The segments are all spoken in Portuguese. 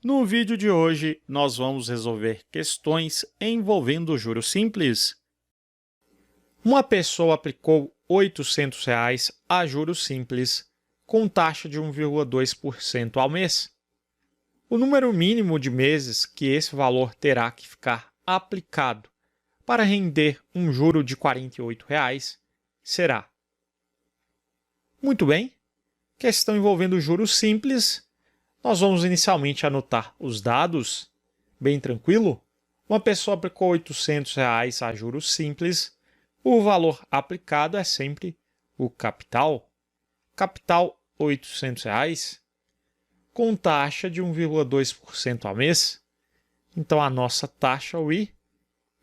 No vídeo de hoje, nós vamos resolver questões envolvendo juros simples. Uma pessoa aplicou R$ 800 a juros simples com taxa de 1,2% ao mês. O número mínimo de meses que esse valor terá que ficar aplicado para render um juro de R$ 48 será. Muito bem, questão envolvendo juros simples. Nós vamos inicialmente anotar os dados, bem tranquilo. Uma pessoa aplicou R$ 800 a juros simples. O valor aplicado é sempre o capital. Capital R$ 800, com taxa de 1,2% ao mês. Então, a nossa taxa, o I,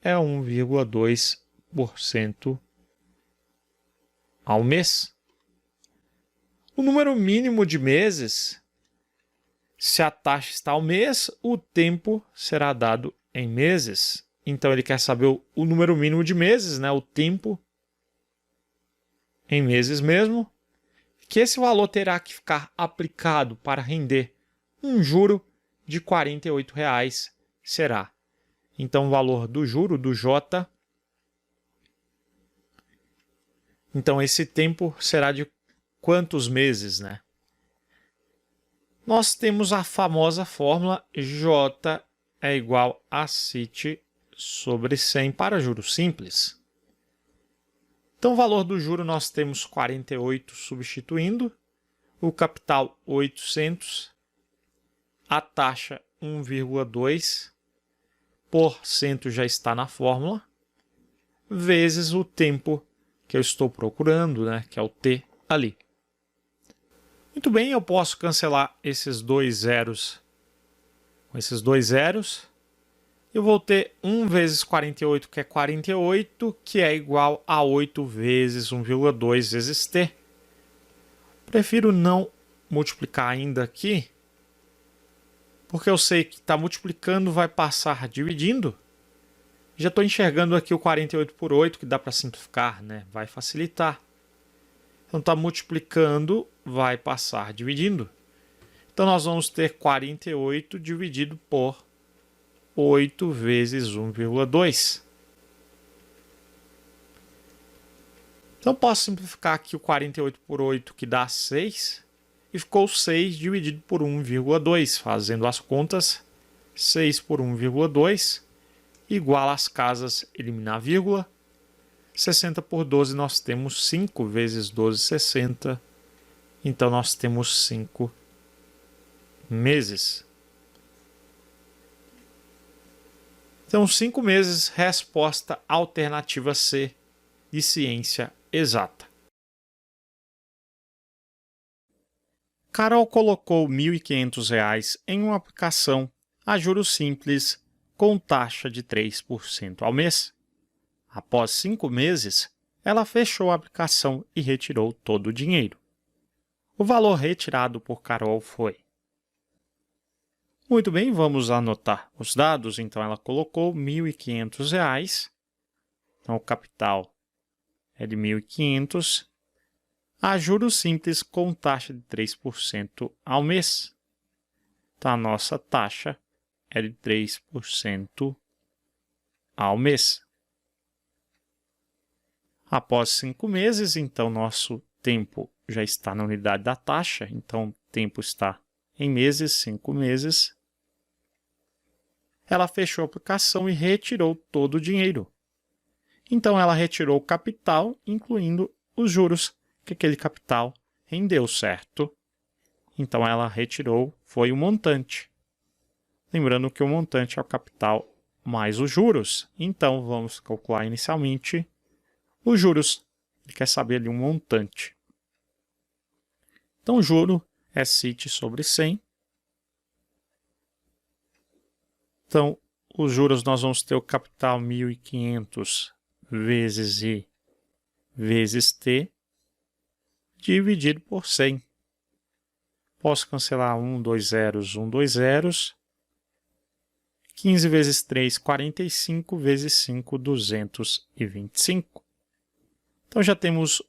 é 1,2% ao mês. O número mínimo de meses, se a taxa está ao mês, o tempo será dado em meses. Então, ele quer saber o número mínimo de meses, né? O tempo em meses mesmo, que esse valor terá que ficar aplicado para render um juro de R$ 48 será. Então, o valor do juro, do J, então esse tempo será de quantos meses, né? Nós temos a famosa fórmula J é igual a CIT sobre 100 para juros simples. Então, o valor do juro nós temos 48 substituindo, o capital 800, a taxa 1,2% já está na fórmula, vezes o tempo que eu estou procurando, né, que é o T ali. Muito bem, eu posso cancelar esses dois zeros com esses dois zeros. Eu vou ter 1 vezes 48, que é 48, que é igual a 8 vezes 1,2 vezes T. Prefiro não multiplicar ainda aqui, porque eu sei que está multiplicando vai passar dividindo. Já estou enxergando aqui o 48 por 8, que dá para simplificar, né? Vai facilitar. Então, está multiplicando, vai passar dividindo. Então, nós vamos ter 48 dividido por 8 vezes 1,2. Então, posso simplificar aqui o 48 por 8, que dá 6. E ficou 6 dividido por 1,2. Fazendo as contas, 6 por 1,2 igual às casas eliminar a vírgula. 60 por 12 nós temos 5 vezes 12, 60. Então, nós temos 5 meses. Então, 5 meses, resposta alternativa C de ciência exata. Carol colocou R$ 1.500 em uma aplicação a juros simples com taxa de 3% ao mês. Após 5 meses, ela fechou a aplicação e retirou todo o dinheiro. O valor retirado por Carol foi... Muito bem, vamos anotar os dados. Então, ela colocou R$ 1.500. Então, o capital é de 1.500. A juros simples com taxa de 3% ao mês. Então, a nossa taxa é de 3% ao mês. Após 5 meses, então, nosso tempo já está na unidade da taxa. Então, o tempo está em meses, 5 meses. Ela fechou a aplicação e retirou todo o dinheiro. Então, ela retirou o capital, incluindo os juros que aquele capital rendeu, certo? Então, ela retirou, foi o montante. Lembrando que o montante é o capital mais os juros. Então, vamos calcular inicialmente os juros. Ele quer saber ali um montante. Então, o juro é CIT sobre 100. Então, os juros nós vamos ter o capital 1.500 vezes I vezes T dividido por 100. Posso cancelar 1, 2 zeros, 1, 2 zeros. 15 vezes 3, 45 vezes 5, 225. Então, já temos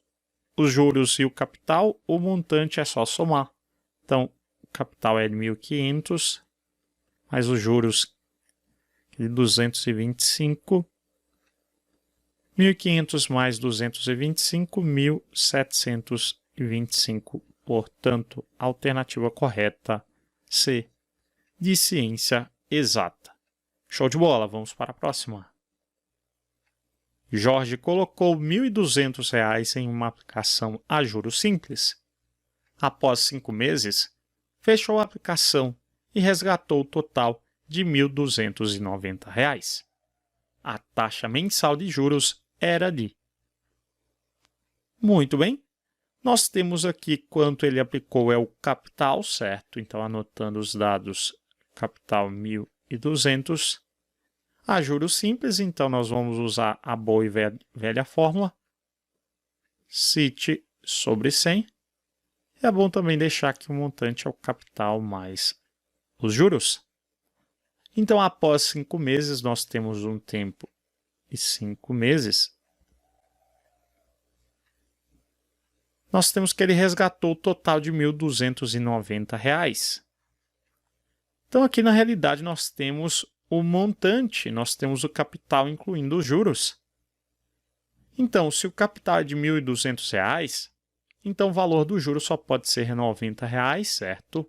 os juros e o capital. O montante é só somar. Então, o capital é de 1.500 mais os juros de 225, 1.500 mais 225, 1.725. Portanto, a alternativa correta C, de ciência exata. Show de bola, vamos para a próxima. Jorge colocou R$ 1.200 em uma aplicação a juros simples. Após 5 meses, fechou a aplicação e resgatou o total de R$ 1.290. A taxa mensal de juros era de... Muito bem. Nós temos aqui quanto ele aplicou é o capital, certo? Então, anotando os dados, capital 1.200. A juros simples, então nós vamos usar a boa e velha fórmula. CIT sobre 100. É bom também deixar que o montante é o capital mais os juros. Então, após 5 meses, nós temos um tempo de 5 meses. Nós temos que ele resgatou o total de R$ 1.290. Então, aqui na realidade, nós temos o montante, nós temos o capital incluindo os juros. Então, se o capital é de R$ 1.200, então o valor do juro só pode ser R$ 90, certo?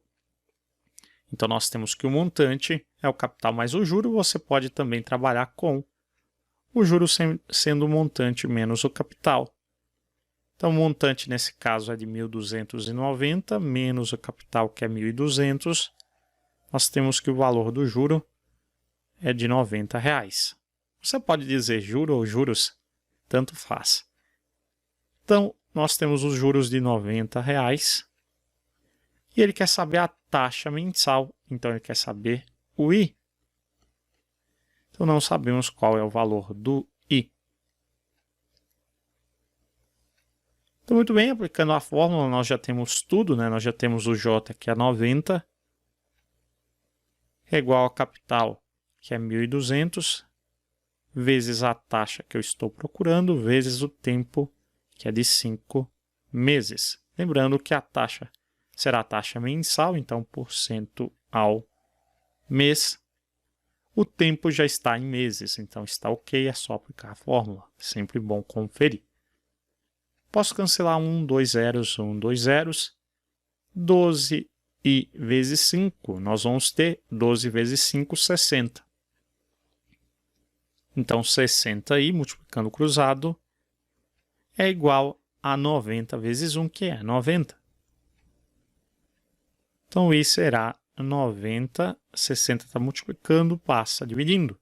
Então, nós temos que o montante é o capital mais o juro. Você pode também trabalhar com o juro sendo o montante menos o capital. Então, o montante nesse caso é de 1.290 menos o capital, que é 1.200. Nós temos que o valor do juro é de R$ 90. Você pode dizer juro ou juros, tanto faz. Então, nós temos os juros de R$ 90. E ele quer saber a taxa mensal, então ele quer saber o I. Então, não sabemos qual é o valor do I. Então, muito bem, aplicando a fórmula, nós já temos tudo, né? Nós já temos o J, que é 90, é igual ao capital, que é 1.200, vezes a taxa que eu estou procurando, vezes o tempo, que é de 5 meses. Lembrando que a taxa será a taxa mensal, então por cento ao mês. O tempo já está em meses, então está ok, é só aplicar a fórmula. Sempre bom conferir. Posso cancelar 2 zeros. 12 e vezes 5, nós vamos ter 12 vezes 5, 60. Então, 60i, multiplicando cruzado, é igual a 90 vezes 1, que é 90. Então, i será 90, 60 está multiplicando, passa dividindo.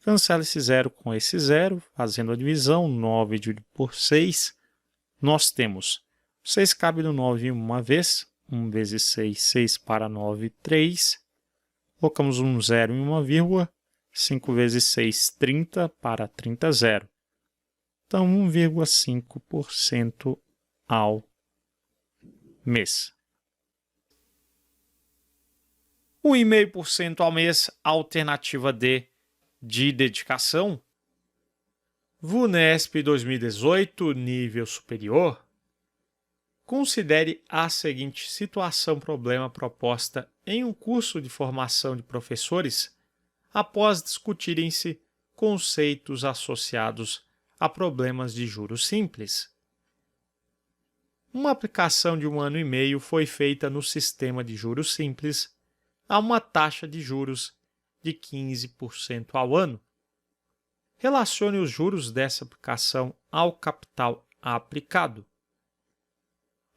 Cancela esse zero com esse zero, fazendo a divisão, 9 dividido por 6. Nós temos 6 cabe no 9 uma vez, 1 vezes 6, 6 para 9, 3. Colocamos um zero em uma vírgula, 5 vezes 6, 30 para 30, zero. Então, 1,5% ao mês. 1,5% ao mês, alternativa D, de dedicação. VUNESP 2018, nível superior. Considere a seguinte situação-problema proposta em um curso de formação de professores após discutirem-se conceitos associados a problemas de juros simples. Uma aplicação de 1 ano e meio foi feita no sistema de juros simples a uma taxa de juros de 15% ao ano. Relacione os juros dessa aplicação ao capital aplicado.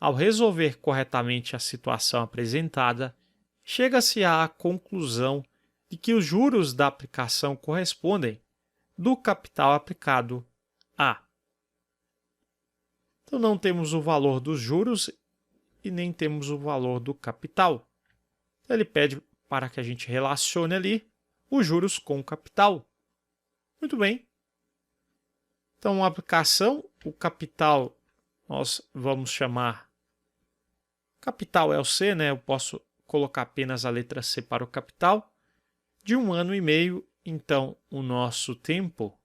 Ao resolver corretamente a situação apresentada, chega-se à conclusão de que os juros da aplicação correspondem do capital aplicado a. Então, não temos o valor dos juros e nem temos o valor do capital. Então, ele pede para que a gente relacione ali os juros com o capital. Muito bem. Então, a aplicação, o capital, nós vamos chamar... Capital é o C, né? Eu posso colocar apenas a letra C para o capital. De 1 ano e meio, então, o nosso tempo,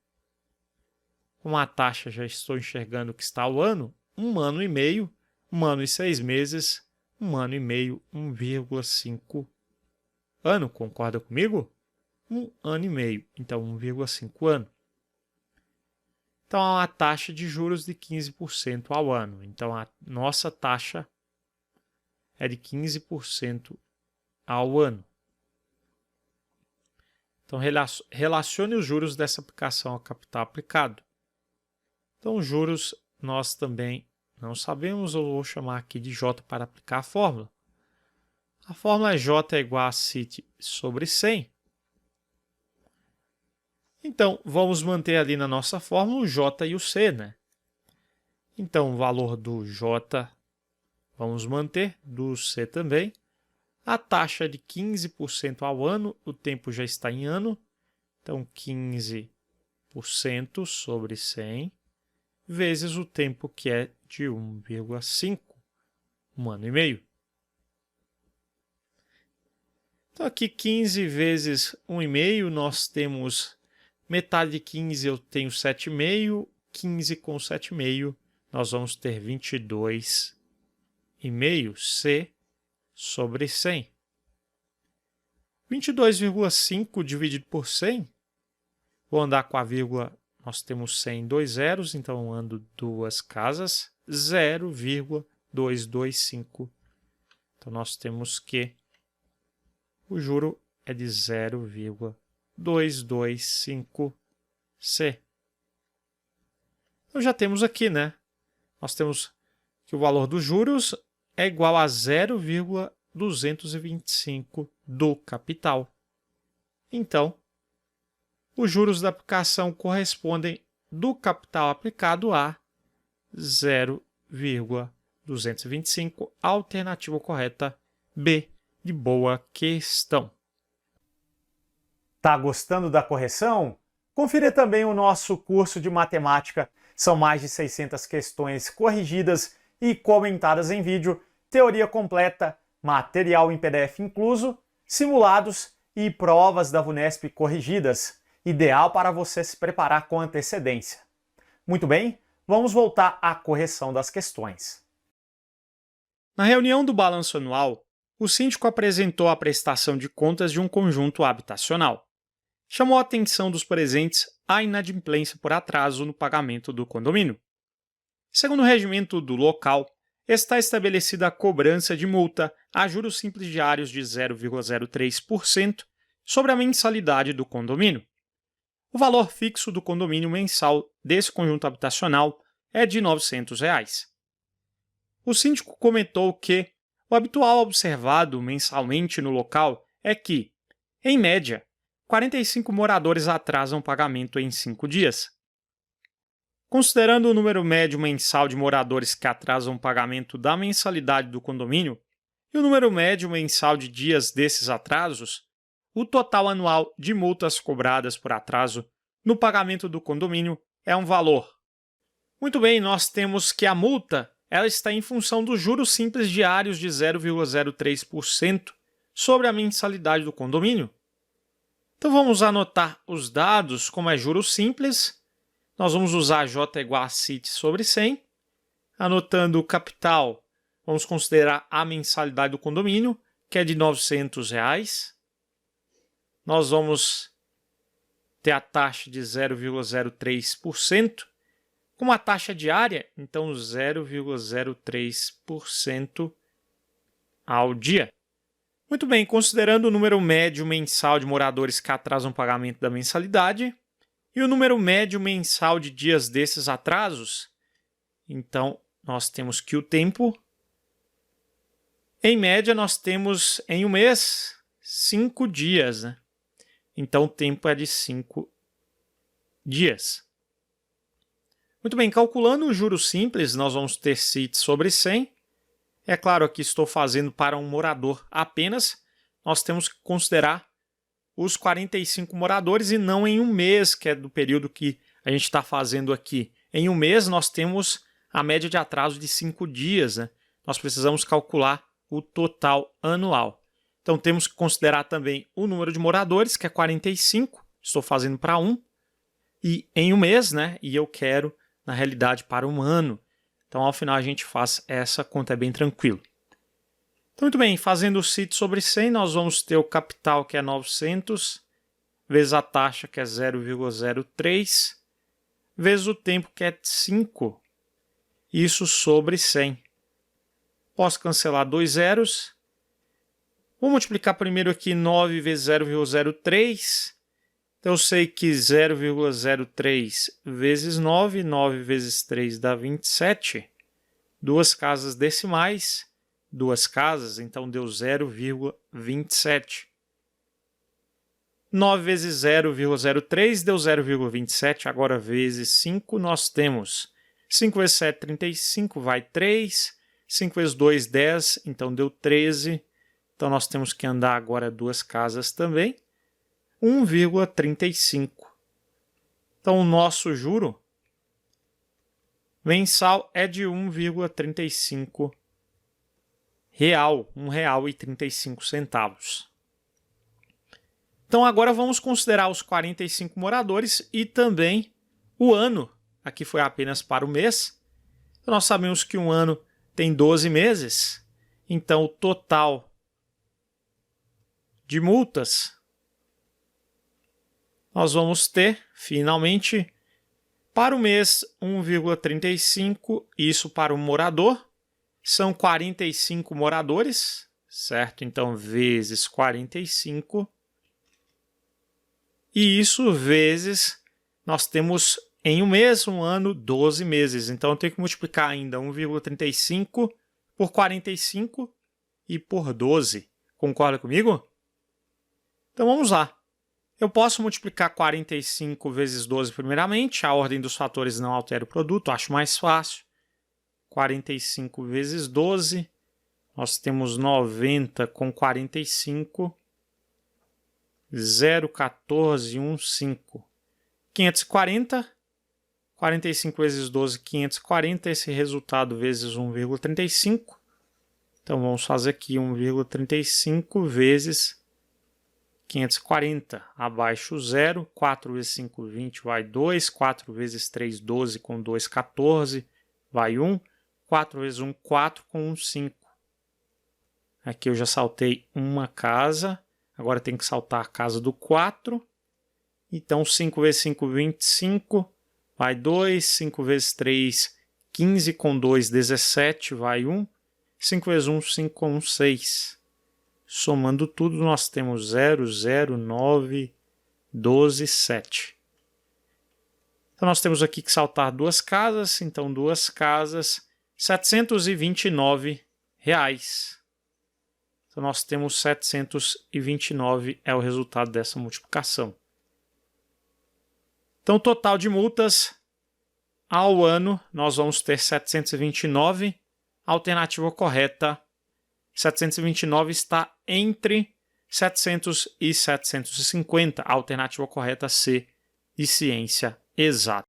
com a taxa, já estou enxergando que está ao ano, 1 ano e meio, 1 ano e 6 meses, 1 ano e meio, 1,5 ano, concorda comigo? 1 ano e meio, então 1,5 ano. Então, há uma taxa de juros de 15% ao ano. Então, a nossa taxa é de 15% ao ano. Então, relacione os juros dessa aplicação ao capital aplicado. Então, os juros nós também não sabemos, eu vou chamar aqui de J para aplicar a fórmula. A fórmula é J é igual a CIT sobre 100. Então, vamos manter ali na nossa fórmula o J e o C, né? Então, o valor do J vamos manter, do C também. A taxa de 15% ao ano, o tempo já está em ano. Então, 15% sobre 100, vezes o tempo que é de 1,5, 1 ano e meio. Então, aqui 15 vezes 1,5, nós temos metade de 15, eu tenho 7,5. 15 com 7,5, nós vamos ter 22,5 C sobre 100. 22,5 dividido por 100, vou andar com a vírgula, nós temos 100 em 2 zeros, então eu ando 2 casas, 0,225. Então, nós temos que o juro é de 0,225C. Então, já temos aqui, né? Nós temos que o valor dos juros é igual a 0,225 do capital. Então, os juros da aplicação correspondem do capital aplicado a 0,225, alternativa correta B, de boa questão. Tá gostando da correção? Confira também o nosso curso de matemática. São mais de 600 questões corrigidas e comentadas em vídeo, teoria completa, material em PDF incluso, simulados e provas da VUNESP corrigidas, ideal para você se preparar com antecedência. Muito bem, vamos voltar à correção das questões. Na reunião do balanço anual, o síndico apresentou a prestação de contas de um conjunto habitacional. Chamou a atenção dos presentes à inadimplência por atraso no pagamento do condomínio. Segundo o regimento do local, está estabelecida a cobrança de multa a juros simples diários de 0,03% sobre a mensalidade do condomínio. O valor fixo do condomínio mensal desse conjunto habitacional é de R$ 900. O síndico comentou que o habitual observado mensalmente no local é que, em média, 45 moradores atrasam o pagamento em 5 dias. Considerando o número médio mensal de moradores que atrasam o pagamento da mensalidade do condomínio e o número médio mensal de dias desses atrasos, o total anual de multas cobradas por atraso no pagamento do condomínio é um valor. Muito bem, nós temos que a multa ela está em função dos juros simples diários de 0,03% sobre a mensalidade do condomínio. Então, vamos anotar os dados, como é juros simples. Nós vamos usar J igual a CIT sobre 100. Anotando o capital, vamos considerar a mensalidade do condomínio, que é de R$ 900. Nós vamos ter a taxa de 0,03%. Com a taxa diária, então 0,03% ao dia. Muito bem, considerando o número médio mensal de moradores que atrasam o pagamento da mensalidade e o número médio mensal de dias desses atrasos, então nós temos que o tempo, em média nós temos em um mês 5 dias, né? Então o tempo é de 5 dias. Muito bem, calculando o juros simples, nós vamos ter CIT sobre 100. É claro, aqui estou fazendo para um morador apenas. Nós temos que considerar os 45 moradores e não em um mês, que é do período que a gente está fazendo aqui. Em um mês, nós temos a média de atraso de 5 dias. Né? Nós precisamos calcular o total anual. Então, temos que considerar também o número de moradores, que é 45. Estou fazendo para 1. E em um mês, né? E eu quero, na realidade, para um ano. Então, ao final, a gente faz essa conta, é bem tranquilo. Então, muito bem, fazendo o CIT sobre 100, nós vamos ter o capital, que é 900, vezes a taxa, que é 0,03, vezes o tempo, que é 5, isso sobre 100. Posso cancelar 2 zeros. Vou multiplicar primeiro aqui 9 vezes 0,03. Então, eu sei que 0,03 vezes 9, 9 vezes 3 dá 27. Duas casas decimais, duas casas, então deu 0,27. 9 vezes 0,03 deu 0,27, agora vezes 5 nós temos 5 vezes 7, 35, vai 3, 5 vezes 2, 10, então deu 13. Então nós temos que andar agora duas casas também, 1,35. Então o nosso juro mensal é de 1,35 real, R$1,35. Então agora vamos considerar os 45 moradores e também o ano. Aqui foi apenas para o mês. Então, nós sabemos que um ano tem 12 meses. Então o total de multas nós vamos ter, finalmente, para o mês 1,35, isso para o morador. São 45 moradores, certo? Então, vezes 45. E isso vezes, nós temos em um mês, um ano, 12 meses. Então, eu tenho que multiplicar ainda 1,35 por 45 e por 12. Concorda comigo? Então, vamos lá. Eu posso multiplicar 45 vezes 12 primeiramente. A ordem dos fatores não altera o produto, acho mais fácil. 45 vezes 12. Nós temos 90 com 45. 0,1415. 540. 45 vezes 12, 540. Esse resultado vezes 1,35. Então, vamos fazer aqui 1,35 vezes 540. Abaixo 0. 4 vezes 5, 20, vai 2. 4 vezes 3, 12, com 2, 14, vai 1. 4 vezes 1, 4, com 1, 5. Aqui eu já saltei uma casa. Agora tem que saltar a casa do 4. Então, 5 vezes 5, 25. Vai 2. 5 vezes 3, 15. Com 2, 17. Vai 1. 5 vezes 1, 5. Com 1, 6. Somando tudo, nós temos 0, 0, 9, 12, 7. Então, nós temos aqui que saltar duas casas. Então, duas casas, R$729. Então, nós temos 729 é o resultado dessa multiplicação. Então, o total de multas ao ano, nós vamos ter 729. A alternativa correta, 729 está entre 700 e 750. A alternativa correta C, de ciência exata.